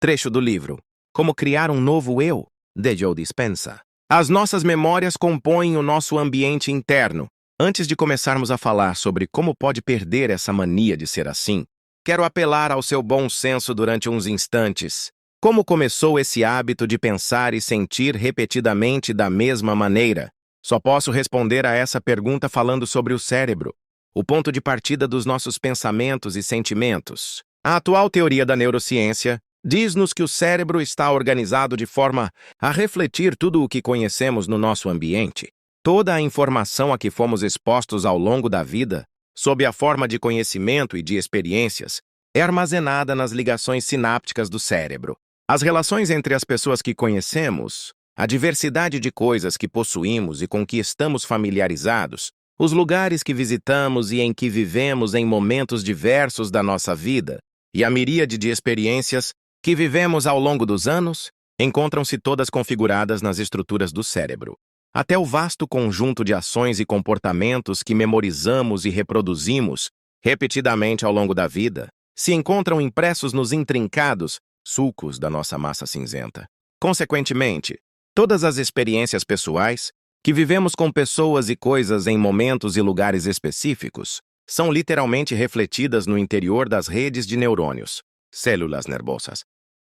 Trecho do livro Como Criar um Novo Eu, de Joe Dispenza. As nossas memórias compõem o nosso ambiente interno. Antes de começarmos a falar sobre como pode perder essa mania de ser assim, quero apelar ao seu bom senso durante uns instantes. Como começou esse hábito de pensar e sentir repetidamente da mesma maneira? Só posso responder a essa pergunta falando sobre o cérebro, o ponto de partida dos nossos pensamentos e sentimentos. A atual teoria da neurociência diz-nos que o cérebro está organizado de forma a refletir tudo o que conhecemos no nosso ambiente. Toda a informação a que fomos expostos ao longo da vida, sob a forma de conhecimento e de experiências, é armazenada nas ligações sinápticas do cérebro. As relações entre as pessoas que conhecemos, a diversidade de coisas que possuímos e com que estamos familiarizados, os lugares que visitamos e em que vivemos em momentos diversos da nossa vida, e a miríade de experiências que vivemos ao longo dos anos, encontram-se todas configuradas nas estruturas do cérebro. Até o vasto conjunto de ações e comportamentos que memorizamos e reproduzimos repetidamente ao longo da vida se encontram impressos nos intrincados sulcos da nossa massa cinzenta. Consequentemente, todas as experiências pessoais que vivemos com pessoas e coisas em momentos e lugares específicos são literalmente refletidas no interior das redes de neurônios, células nervosas,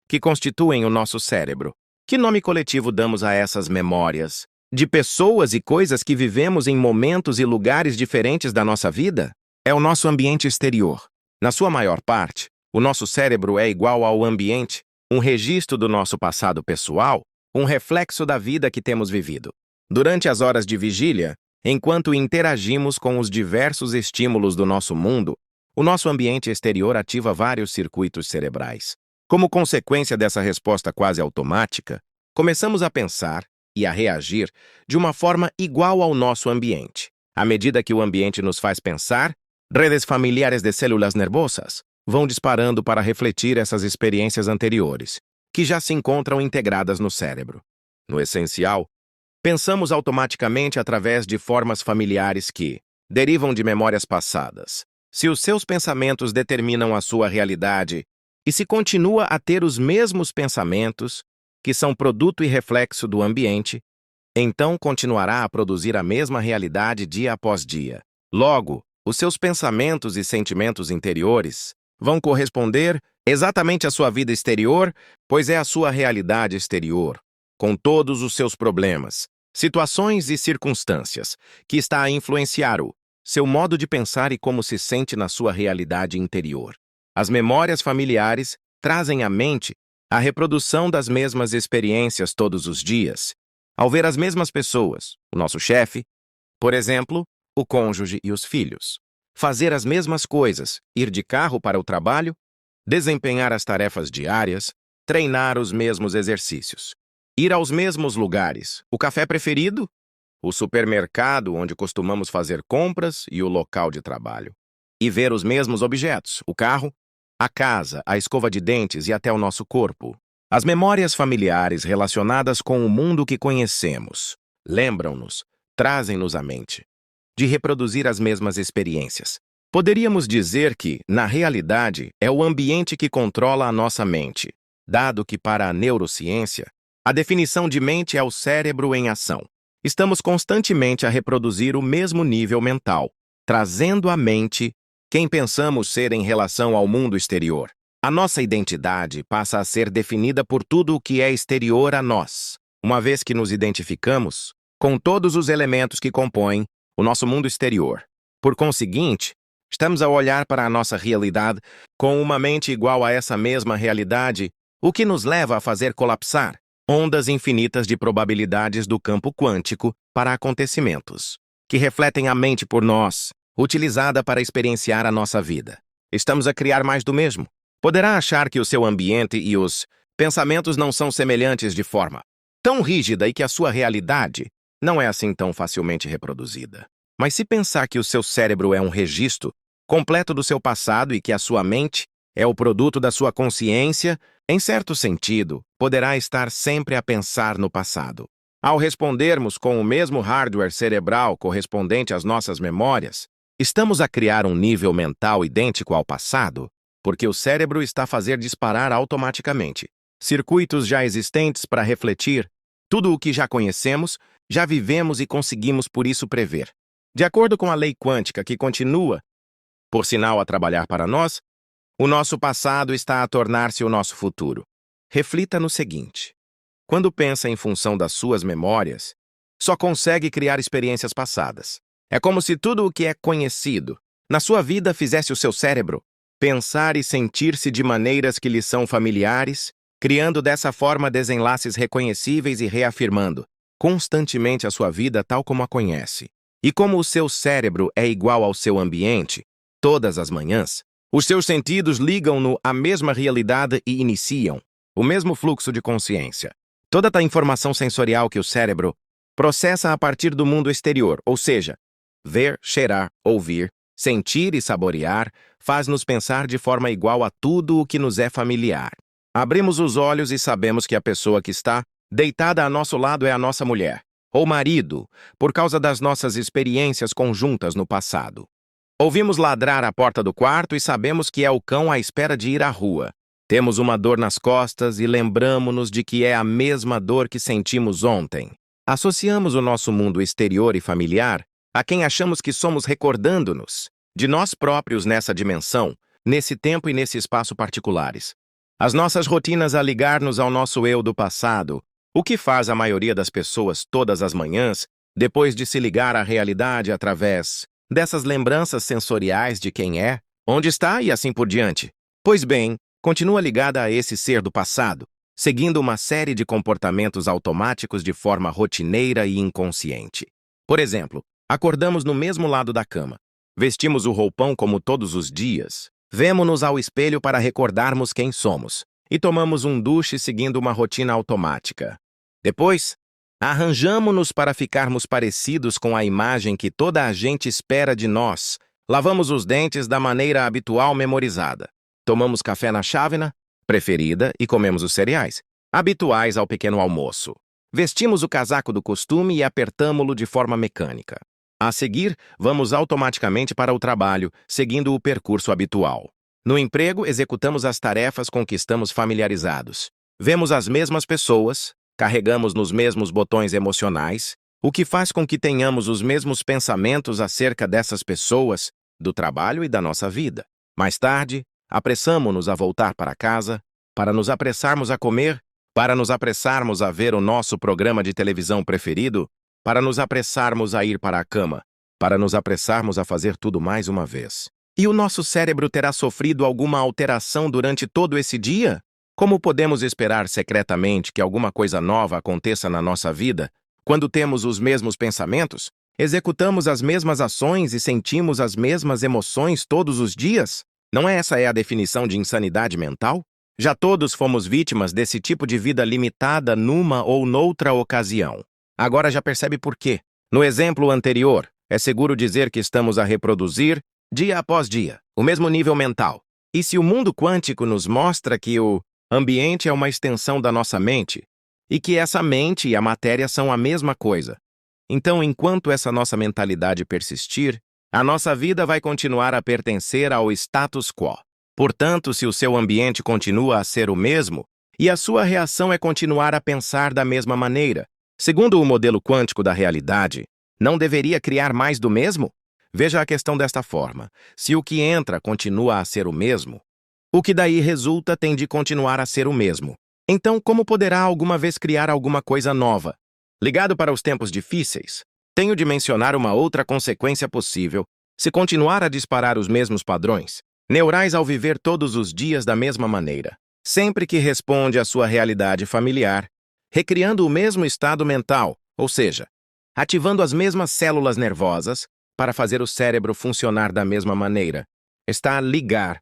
que constituem o nosso cérebro. Que nome coletivo damos a essas memórias de pessoas e coisas que vivemos em momentos e lugares diferentes da nossa vida? É o nosso ambiente exterior. Na sua maior parte, o nosso cérebro é igual ao ambiente, um registro do nosso passado pessoal, um reflexo da vida que temos vivido. Durante as horas de vigília, enquanto interagimos com os diversos estímulos do nosso mundo, o nosso ambiente exterior ativa vários circuitos cerebrais. Como consequência dessa resposta quase automática, começamos a pensar e a reagir de uma forma igual ao nosso ambiente. À medida que o ambiente nos faz pensar, redes familiares de células nervosas vão disparando para refletir essas experiências anteriores, que já se encontram integradas no cérebro. No essencial, pensamos automaticamente através de formas familiares que derivam de memórias passadas. Se os seus pensamentos determinam a sua realidade e se continua a ter os mesmos pensamentos, que são produto e reflexo do ambiente, então continuará a produzir a mesma realidade dia após dia. Logo, os seus pensamentos e sentimentos interiores vão corresponder exatamente à sua vida exterior, pois é a sua realidade exterior, com todos os seus problemas, situações e circunstâncias, que está a influenciar o seu modo de pensar e como se sente na sua realidade interior. As memórias familiares trazem à mente a reprodução das mesmas experiências todos os dias. Ao ver as mesmas pessoas, o nosso chefe, por exemplo, o cônjuge e os filhos, fazer as mesmas coisas, ir de carro para o trabalho, desempenhar as tarefas diárias, treinar os mesmos exercícios, ir aos mesmos lugares, o café preferido, o supermercado onde costumamos fazer compras e o local de trabalho, e ver os mesmos objetos, o carro, a casa, a escova de dentes e até o nosso corpo. As memórias familiares relacionadas com o mundo que conhecemos lembram-nos, trazem-nos à mente de reproduzir as mesmas experiências. Poderíamos dizer que, na realidade, é o ambiente que controla a nossa mente, dado que, para a neurociência, a definição de mente é o cérebro em ação. Estamos constantemente a reproduzir o mesmo nível mental, trazendo à mente quem pensamos ser em relação ao mundo exterior. A nossa identidade passa a ser definida por tudo o que é exterior a nós, uma vez que nos identificamos com todos os elementos que compõem o nosso mundo exterior. Por conseguinte, estamos a olhar para a nossa realidade com uma mente igual a essa mesma realidade, o que nos leva a fazer colapsar ondas infinitas de probabilidades do campo quântico para acontecimentos, que refletem a mente por nós, utilizada para experienciar a nossa vida. Estamos a criar mais do mesmo. Poderá achar que o seu ambiente e os pensamentos não são semelhantes de forma tão rígida e que a sua realidade não é assim tão facilmente reproduzida. Mas se pensar que o seu cérebro é um registro completo do seu passado e que a sua mente é o produto da sua consciência, em certo sentido, poderá estar sempre a pensar no passado. Ao respondermos com o mesmo hardware cerebral correspondente às nossas memórias, estamos a criar um nível mental idêntico ao passado, porque o cérebro está a fazer disparar automaticamente circuitos já existentes para refletir tudo o que já conhecemos, já vivemos e conseguimos por isso prever. De acordo com a lei quântica que continua, por sinal, a trabalhar para nós, o nosso passado está a tornar-se o nosso futuro. Reflita no seguinte: quando pensa em função das suas memórias, só consegue criar experiências passadas. É como se tudo o que é conhecido na sua vida fizesse o seu cérebro pensar e sentir-se de maneiras que lhe são familiares, criando dessa forma desenlaces reconhecíveis e reafirmando constantemente a sua vida tal como a conhece. E como o seu cérebro é igual ao seu ambiente, todas as manhãs, os seus sentidos ligam-no à mesma realidade e iniciam o mesmo fluxo de consciência. Toda a informação sensorial que o cérebro processa a partir do mundo exterior, ou seja, ver, cheirar, ouvir, sentir e saborear, faz-nos pensar de forma igual a tudo o que nos é familiar. Abrimos os olhos e sabemos que a pessoa que está deitada a nosso lado é a nossa mulher, ou marido, por causa das nossas experiências conjuntas no passado. Ouvimos ladrar à porta do quarto e sabemos que é o cão à espera de ir à rua. Temos uma dor nas costas e lembramo-nos de que é a mesma dor que sentimos ontem. Associamos o nosso mundo exterior e familiar a quem achamos que somos, recordando-nos de nós próprios nessa dimensão, nesse tempo e nesse espaço particulares. As nossas rotinas a ligar-nos ao nosso eu do passado, o que faz a maioria das pessoas todas as manhãs, depois de se ligar à realidade através dessas lembranças sensoriais de quem é, onde está e assim por diante. Pois bem, continua ligada a esse ser do passado, seguindo uma série de comportamentos automáticos de forma rotineira e inconsciente. Por exemplo, acordamos no mesmo lado da cama, vestimos o roupão como todos os dias, vemo-nos ao espelho para recordarmos quem somos e tomamos um duche seguindo uma rotina automática. Depois, arranjamo-nos para ficarmos parecidos com a imagem que toda a gente espera de nós, lavamos os dentes da maneira habitual memorizada, tomamos café na chávena preferida e comemos os cereais, habituais ao pequeno almoço. Vestimos o casaco do costume e apertamo-lo de forma mecânica. A seguir, vamos automaticamente para o trabalho, seguindo o percurso habitual. No emprego, executamos as tarefas com que estamos familiarizados. Vemos as mesmas pessoas, carregamos nos mesmos botões emocionais, o que faz com que tenhamos os mesmos pensamentos acerca dessas pessoas, do trabalho e da nossa vida. Mais tarde, apressamo-nos a voltar para casa, para nos apressarmos a comer, para nos apressarmos a ver o nosso programa de televisão preferido, para nos apressarmos a ir para a cama, para nos apressarmos a fazer tudo mais uma vez. E o nosso cérebro terá sofrido alguma alteração durante todo esse dia? Como podemos esperar secretamente que alguma coisa nova aconteça na nossa vida quando temos os mesmos pensamentos, executamos as mesmas ações e sentimos as mesmas emoções todos os dias? Não é essa a definição de insanidade mental? Já todos fomos vítimas desse tipo de vida limitada numa ou noutra ocasião. Agora já percebe por quê. No exemplo anterior, é seguro dizer que estamos a reproduzir, dia após dia, o mesmo nível mental. E se o mundo quântico nos mostra que o ambiente é uma extensão da nossa mente, e que essa mente e a matéria são a mesma coisa, então, enquanto essa nossa mentalidade persistir, a nossa vida vai continuar a pertencer ao status quo. Portanto, se o seu ambiente continua a ser o mesmo, e a sua reação é continuar a pensar da mesma maneira, segundo o modelo quântico da realidade, não deveria criar mais do mesmo? Veja a questão desta forma: se o que entra continua a ser o mesmo, o que daí resulta tem de continuar a ser o mesmo. Então, como poderá alguma vez criar alguma coisa nova? Ligado para os tempos difíceis, tenho de mencionar uma outra consequência possível se continuar a disparar os mesmos padrões neurais ao viver todos os dias da mesma maneira, sempre que responde à sua realidade familiar, recriando o mesmo estado mental, ou seja, ativando as mesmas células nervosas para fazer o cérebro funcionar da mesma maneira. Está a ligar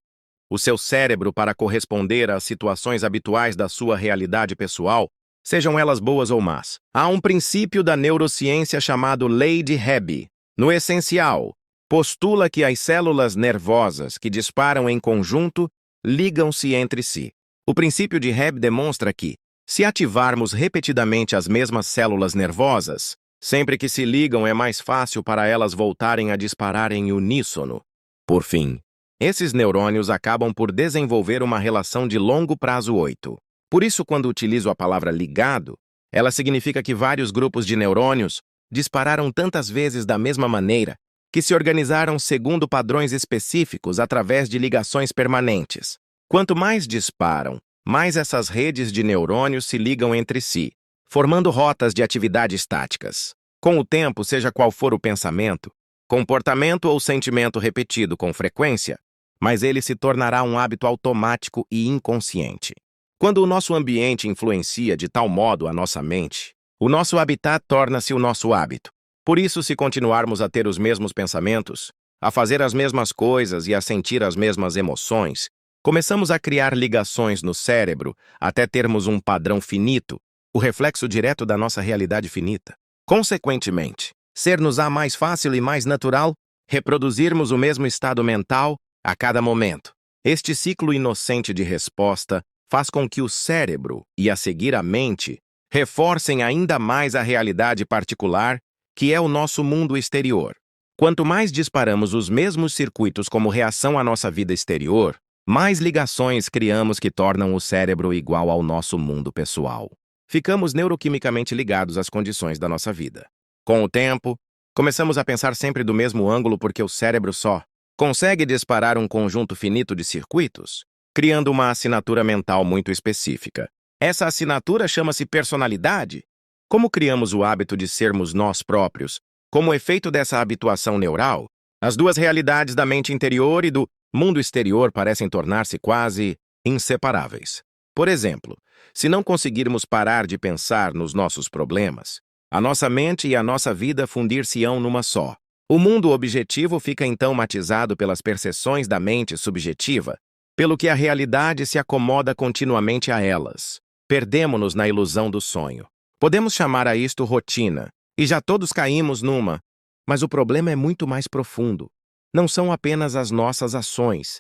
o seu cérebro para corresponder às situações habituais da sua realidade pessoal, sejam elas boas ou más. Há um princípio da neurociência chamado Lei de Hebb. No essencial, postula que as células nervosas que disparam em conjunto ligam-se entre si. O princípio de Hebb demonstra que, se ativarmos repetidamente as mesmas células nervosas, sempre que se ligam é mais fácil para elas voltarem a disparar em uníssono. Por fim, esses neurônios acabam por desenvolver uma relação de longo prazo 8. Por isso, quando utilizo a palavra ligado, ela significa que vários grupos de neurônios dispararam tantas vezes da mesma maneira que se organizaram segundo padrões específicos através de ligações permanentes. Quanto mais disparam, mais essas redes de neurônios se ligam entre si, formando rotas de atividade estáticas. Com o tempo, seja qual for o pensamento, comportamento ou sentimento repetido com frequência, mas ele se tornará um hábito automático e inconsciente. Quando o nosso ambiente influencia de tal modo a nossa mente, o nosso habitat torna-se o nosso hábito. Por isso, se continuarmos a ter os mesmos pensamentos, a fazer as mesmas coisas e a sentir as mesmas emoções, começamos a criar ligações no cérebro até termos um padrão finito, o reflexo direto da nossa realidade finita. Consequentemente, ser-nos-á mais fácil e mais natural reproduzirmos o mesmo estado mental a cada momento. Este ciclo inocente de resposta faz com que o cérebro e, a seguir, a mente, reforcem ainda mais a realidade particular, que é o nosso mundo exterior. Quanto mais disparamos os mesmos circuitos como reação à nossa vida exterior, mais ligações criamos que tornam o cérebro igual ao nosso mundo pessoal. Ficamos neuroquimicamente ligados às condições da nossa vida. Com o tempo, começamos a pensar sempre do mesmo ângulo porque o cérebro só consegue disparar um conjunto finito de circuitos, criando uma assinatura mental muito específica. Essa assinatura chama-se personalidade. Como criamos o hábito de sermos nós próprios, como efeito dessa habituação neural, as duas realidades da mente interior e do mundo exterior parecem tornar-se quase inseparáveis. Por exemplo, se não conseguirmos parar de pensar nos nossos problemas, a nossa mente e a nossa vida fundir-se-ão numa só. O mundo objetivo fica então matizado pelas percepções da mente subjetiva, pelo que a realidade se acomoda continuamente a elas. Perdemo-nos na ilusão do sonho. Podemos chamar a isto rotina, e já todos caímos numa. Mas o problema é muito mais profundo. Não são apenas as nossas ações,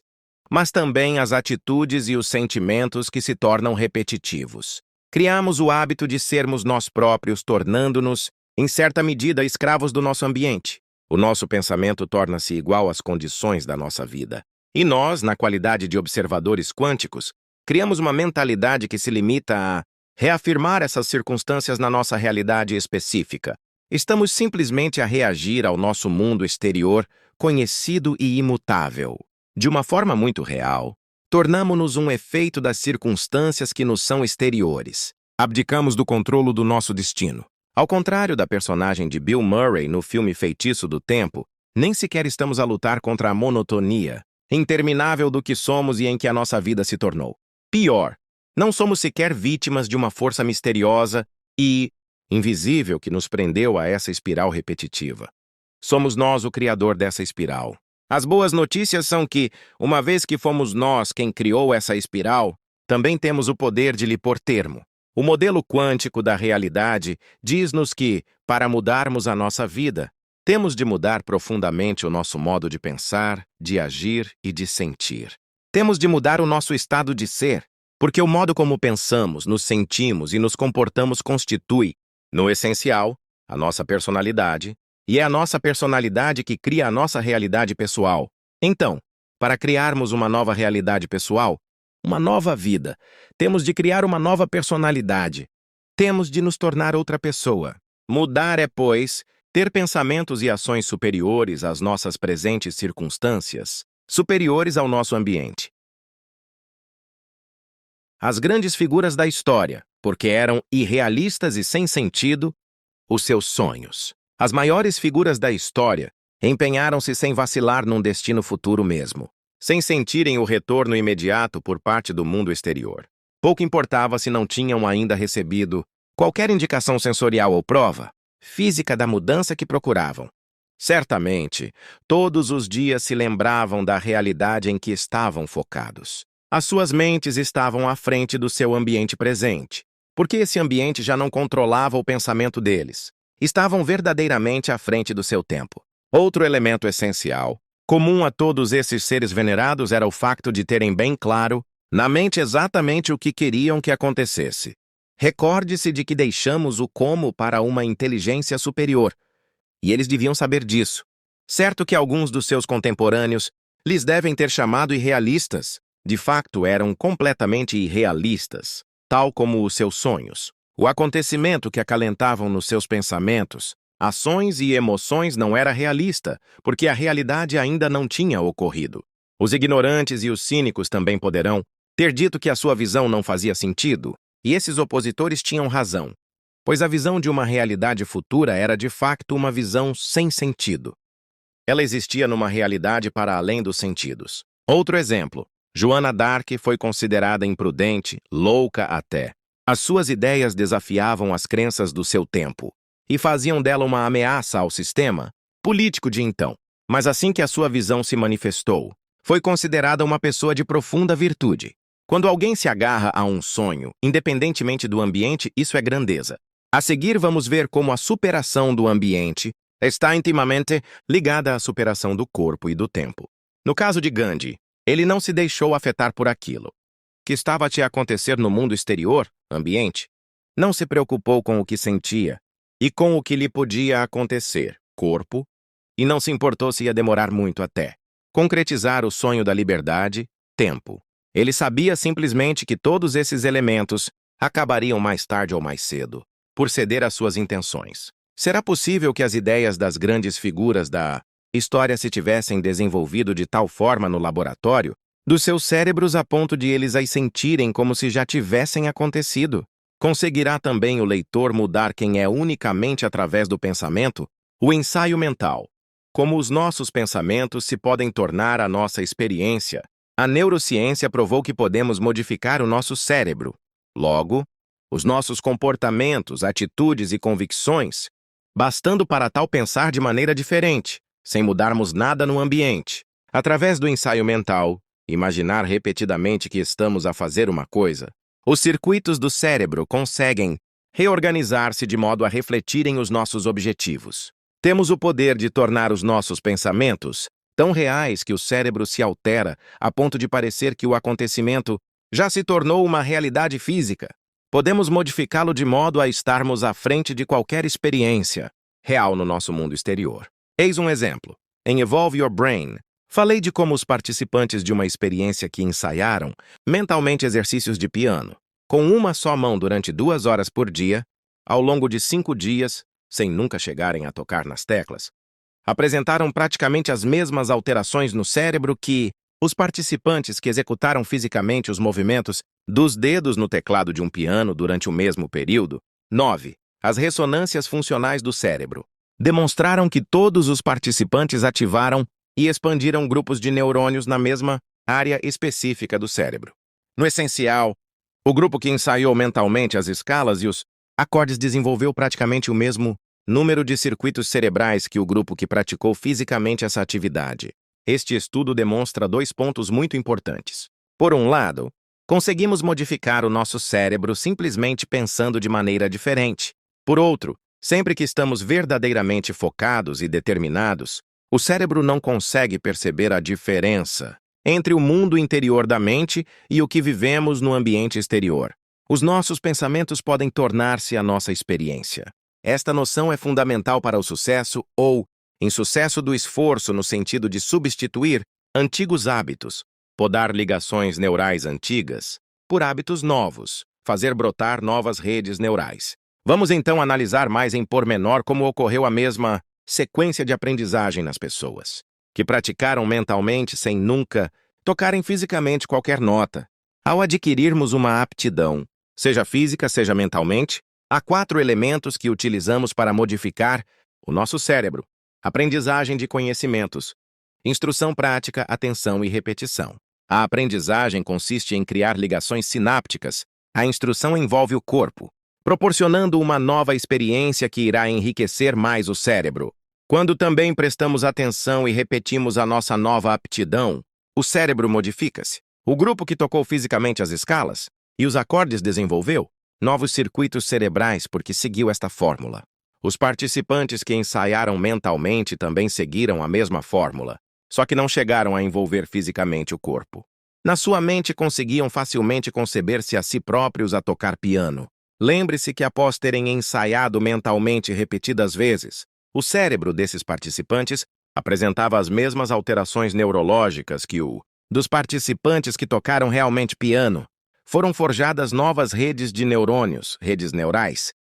mas também as atitudes e os sentimentos que se tornam repetitivos. Criamos o hábito de sermos nós próprios, tornando-nos, em certa medida, escravos do nosso ambiente. O nosso pensamento torna-se igual às condições da nossa vida. E nós, na qualidade de observadores quânticos, criamos uma mentalidade que se limita a reafirmar essas circunstâncias na nossa realidade específica. Estamos simplesmente a reagir ao nosso mundo exterior, conhecido e imutável. De uma forma muito real, tornamo-nos um efeito das circunstâncias que nos são exteriores. Abdicamos do controle do nosso destino. Ao contrário da personagem de Bill Murray no filme Feitiço do Tempo, nem sequer estamos a lutar contra a monotonia interminável do que somos e em que a nossa vida se tornou. Pior, não somos sequer vítimas de uma força misteriosa e invisível que nos prendeu a essa espiral repetitiva. Somos nós o criador dessa espiral. As boas notícias são que, uma vez que fomos nós quem criou essa espiral, também temos o poder de lhe pôr termo. O modelo quântico da realidade diz-nos que, para mudarmos a nossa vida, temos de mudar profundamente o nosso modo de pensar, de agir e de sentir. Temos de mudar o nosso estado de ser, porque o modo como pensamos, nos sentimos e nos comportamos constitui, no essencial, a nossa personalidade, e é a nossa personalidade que cria a nossa realidade pessoal. Então, para criarmos uma nova realidade pessoal, uma nova vida, temos de criar uma nova personalidade. Temos de nos tornar outra pessoa. Mudar é, pois, ter pensamentos e ações superiores às nossas presentes circunstâncias, superiores ao nosso ambiente. As grandes figuras da história, porque eram irrealistas e sem sentido, os seus sonhos. As maiores figuras da história empenharam-se sem vacilar num destino futuro mesmo, sem sentirem o retorno imediato por parte do mundo exterior. Pouco importava se não tinham ainda recebido qualquer indicação sensorial ou prova física da mudança que procuravam. Certamente, todos os dias se lembravam da realidade em que estavam focados. As suas mentes estavam à frente do seu ambiente presente, porque esse ambiente já não controlava o pensamento deles. Estavam verdadeiramente à frente do seu tempo. Outro elemento essencial, comum a todos esses seres venerados, era o facto de terem bem claro, na mente, exatamente o que queriam que acontecesse. Recorde-se de que deixamos o como para uma inteligência superior, e eles deviam saber disso. Certo que alguns dos seus contemporâneos lhes devem ter chamado irrealistas. De facto, eram completamente irrealistas. tal como os seus sonhos. O acontecimento que acalentavam nos seus pensamentos, ações e emoções não era realista, porque a realidade ainda não tinha ocorrido. Os ignorantes e os cínicos também poderão ter dito que a sua visão não fazia sentido, e esses opositores tinham razão, pois a visão de uma realidade futura era de facto uma visão sem sentido. Ela existia numa realidade para além dos sentidos. Outro exemplo, Joana d'Arc foi considerada imprudente, louca até. As suas ideias desafiavam as crenças do seu tempo e faziam dela uma ameaça ao sistema político de então. Mas assim que a sua visão se manifestou, foi considerada uma pessoa de profunda virtude. Quando alguém se agarra a um sonho, independentemente do ambiente, isso é grandeza. A seguir, vamos ver como a superação do ambiente está intimamente ligada à superação do corpo e do tempo. No caso de Gandhi, ele não se deixou afetar por aquilo que estava a te acontecer no mundo exterior, ambiente. Não se preocupou com o que sentia e com o que lhe podia acontecer, corpo, e não se importou se ia demorar muito até concretizar o sonho da liberdade, tempo. Ele sabia simplesmente que todos esses elementos acabariam mais tarde ou mais cedo, por ceder às suas intenções. Será possível que as ideias das grandes figuras da história se tivessem desenvolvido de tal forma no laboratório dos seus cérebros a ponto de eles as sentirem como se já tivessem acontecido? Conseguirá também o leitor mudar quem é unicamente através do pensamento? O ensaio mental. Como os nossos pensamentos se podem tornar a nossa experiência. A neurociência provou que podemos modificar o nosso cérebro. Logo, os nossos comportamentos, atitudes e convicções, bastando para tal pensar de maneira diferente, sem mudarmos nada no ambiente. Através do ensaio mental, imaginar repetidamente que estamos a fazer uma coisa, os circuitos do cérebro conseguem reorganizar-se de modo a refletirem os nossos objetivos. Temos o poder de tornar os nossos pensamentos tão reais que o cérebro se altera a ponto de parecer que o acontecimento já se tornou uma realidade física. Podemos modificá-lo de modo a estarmos à frente de qualquer experiência real no nosso mundo exterior. Eis um exemplo. Em Evolve Your Brain, falei de como os participantes de uma experiência que ensaiaram mentalmente exercícios de piano, com uma só mão durante 2 horas por dia, ao longo de 5 dias, sem nunca chegarem a tocar nas teclas, apresentaram praticamente as mesmas alterações no cérebro que os participantes que executaram fisicamente os movimentos dos dedos no teclado de um piano durante o mesmo período. 9. As ressonâncias funcionais do cérebro demonstraram que todos os participantes ativaram e expandiram grupos de neurônios na mesma área específica do cérebro. No essencial, o grupo que ensaiou mentalmente as escalas e os acordes desenvolveu praticamente o mesmo número de circuitos cerebrais que o grupo que praticou fisicamente essa atividade. Este estudo demonstra 2 pontos muito importantes. Por um lado, conseguimos modificar o nosso cérebro simplesmente pensando de maneira diferente. Por outro, sempre que estamos verdadeiramente focados e determinados, o cérebro não consegue perceber a diferença entre o mundo interior da mente e o que vivemos no ambiente exterior. Os nossos pensamentos podem tornar-se a nossa experiência. Esta noção é fundamental para o sucesso ou insucesso do esforço no sentido de substituir antigos hábitos, podar ligações neurais antigas por hábitos novos, fazer brotar novas redes neurais. Vamos então analisar mais em pormenor como ocorreu a mesma sequência de aprendizagem nas pessoas que praticaram mentalmente sem nunca tocarem fisicamente qualquer nota. Ao adquirirmos uma aptidão, seja física, seja mentalmente, há 4 elementos que utilizamos para modificar o nosso cérebro: aprendizagem de conhecimentos, instrução prática, atenção e repetição. A aprendizagem consiste em criar ligações sinápticas. A instrução envolve o corpo, proporcionando uma nova experiência que irá enriquecer mais o cérebro. Quando também prestamos atenção e repetimos a nossa nova aptidão, o cérebro modifica-se. O grupo que tocou fisicamente as escalas e os acordes desenvolveu novos circuitos cerebrais porque seguiu esta fórmula. Os participantes que ensaiaram mentalmente também seguiram a mesma fórmula, só que não chegaram a envolver fisicamente o corpo. Na sua mente conseguiam facilmente conceber-se a si próprios a tocar piano. Lembre-se que após terem ensaiado mentalmente repetidas vezes, o cérebro desses participantes apresentava as mesmas alterações neurológicas que o dos participantes que tocaram realmente piano. foram forjadas novas redes de neurônios, redes neurais,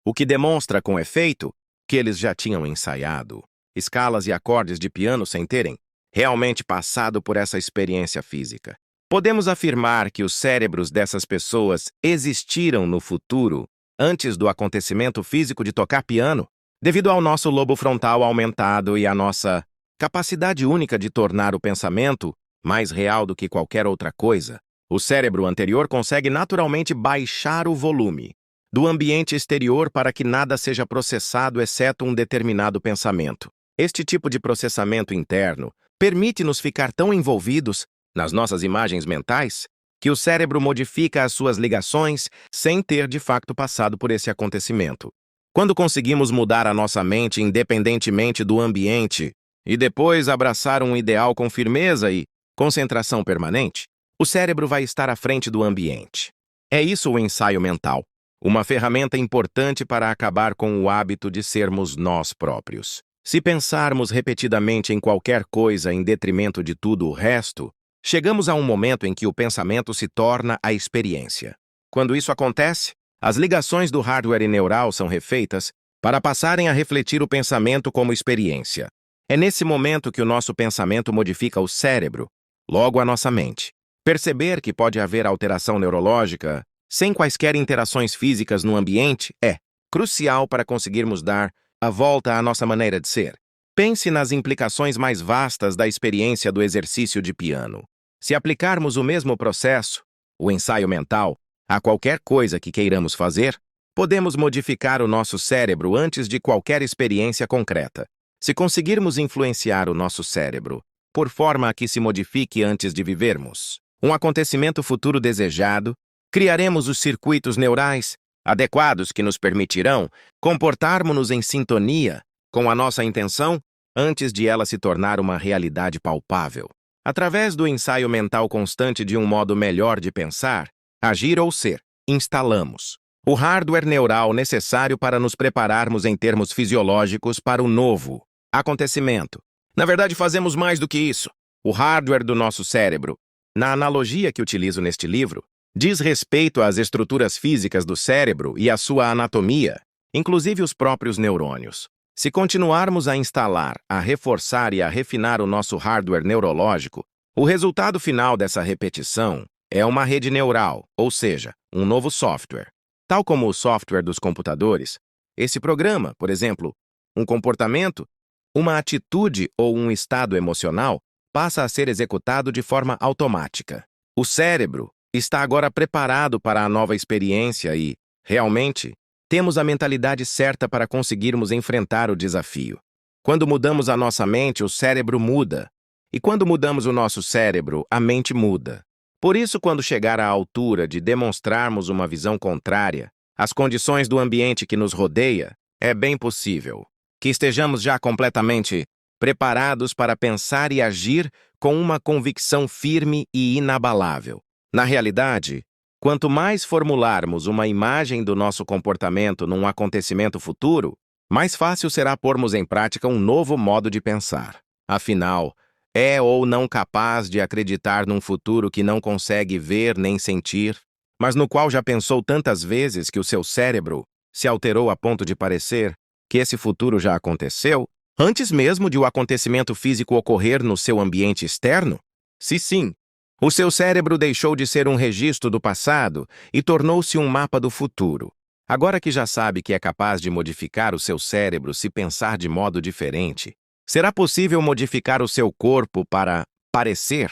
o que demonstra com efeito que eles já tinham ensaiado escalas e acordes de piano sem terem realmente passado por essa experiência física. Podemos afirmar que os cérebros dessas pessoas existiram no futuro, antes do acontecimento físico de tocar piano, devido ao nosso lobo frontal aumentado e à nossa capacidade única de tornar o pensamento mais real do que qualquer outra coisa. O cérebro anterior consegue naturalmente baixar o volume do ambiente exterior para que nada seja processado exceto um determinado pensamento. Este tipo de processamento interno permite-nos ficar tão envolvidos nas nossas imagens mentais que o cérebro modifica as suas ligações sem ter de fato passado por esse acontecimento. Quando conseguimos mudar a nossa mente independentemente do ambiente e depois abraçar um ideal com firmeza e concentração permanente, o cérebro vai estar à frente do ambiente. É isso o ensaio mental, uma ferramenta importante para acabar com o hábito de sermos nós próprios. Se pensarmos repetidamente em qualquer coisa em detrimento de tudo o resto, chegamos a um momento em que o pensamento se torna a experiência. Quando isso acontece, as ligações do hardware neural são refeitas para passarem a refletir o pensamento como experiência. É nesse momento que o nosso pensamento modifica o cérebro, logo a nossa mente. Perceber que pode haver alteração neurológica sem quaisquer interações físicas no ambiente é crucial para conseguirmos dar a volta à nossa maneira de ser. Pense nas implicações mais vastas da experiência do exercício de piano. Se aplicarmos o mesmo processo, o ensaio mental, a qualquer coisa que queiramos fazer, podemos modificar o nosso cérebro antes de qualquer experiência concreta. Se conseguirmos influenciar o nosso cérebro, por forma a que se modifique antes de vivermos um acontecimento futuro desejado, criaremos os circuitos neurais adequados que nos permitirão comportarmos-nos em sintonia com a nossa intenção antes de ela se tornar uma realidade palpável. Através do ensaio mental constante de um modo melhor de pensar, agir ou ser, instalamos o hardware neural necessário para nos prepararmos em termos fisiológicos para o novo acontecimento. Na verdade, fazemos mais do que isso. O hardware do nosso cérebro, na analogia que utilizo neste livro, diz respeito às estruturas físicas do cérebro e à sua anatomia, inclusive os próprios neurônios. Se continuarmos a instalar, a reforçar e a refinar o nosso hardware neurológico, o resultado final dessa repetição é uma rede neural, ou seja, um novo software. Tal como o software dos computadores, esse programa, por exemplo, um comportamento, uma atitude ou um estado emocional, passa a ser executado de forma automática. O cérebro está agora preparado para a nova experiência e, realmente, temos a mentalidade certa para conseguirmos enfrentar o desafio. Quando mudamos a nossa mente, o cérebro muda. E quando mudamos o nosso cérebro, a mente muda. Por isso, quando chegar à altura de demonstrarmos uma visão contrária às condições do ambiente que nos rodeia, é bem possível que estejamos já completamente preparados para pensar e agir com uma convicção firme e inabalável. Na realidade, quanto mais formularmos uma imagem do nosso comportamento num acontecimento futuro, mais fácil será pormos em prática um novo modo de pensar. Afinal, é ou não capaz de acreditar num futuro que não consegue ver nem sentir, mas no qual já pensou tantas vezes que o seu cérebro se alterou a ponto de parecer que esse futuro já aconteceu, antes mesmo de o acontecimento físico ocorrer no seu ambiente externo? Se sim, o seu cérebro deixou de ser um registro do passado e tornou-se um mapa do futuro. Agora que já sabe que é capaz de modificar o seu cérebro se pensar de modo diferente, será possível modificar o seu corpo para parecer?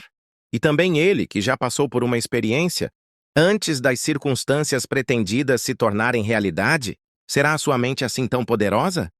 E também ele, que já passou por uma experiência, antes das circunstâncias pretendidas se tornarem realidade? Será a sua mente assim tão poderosa?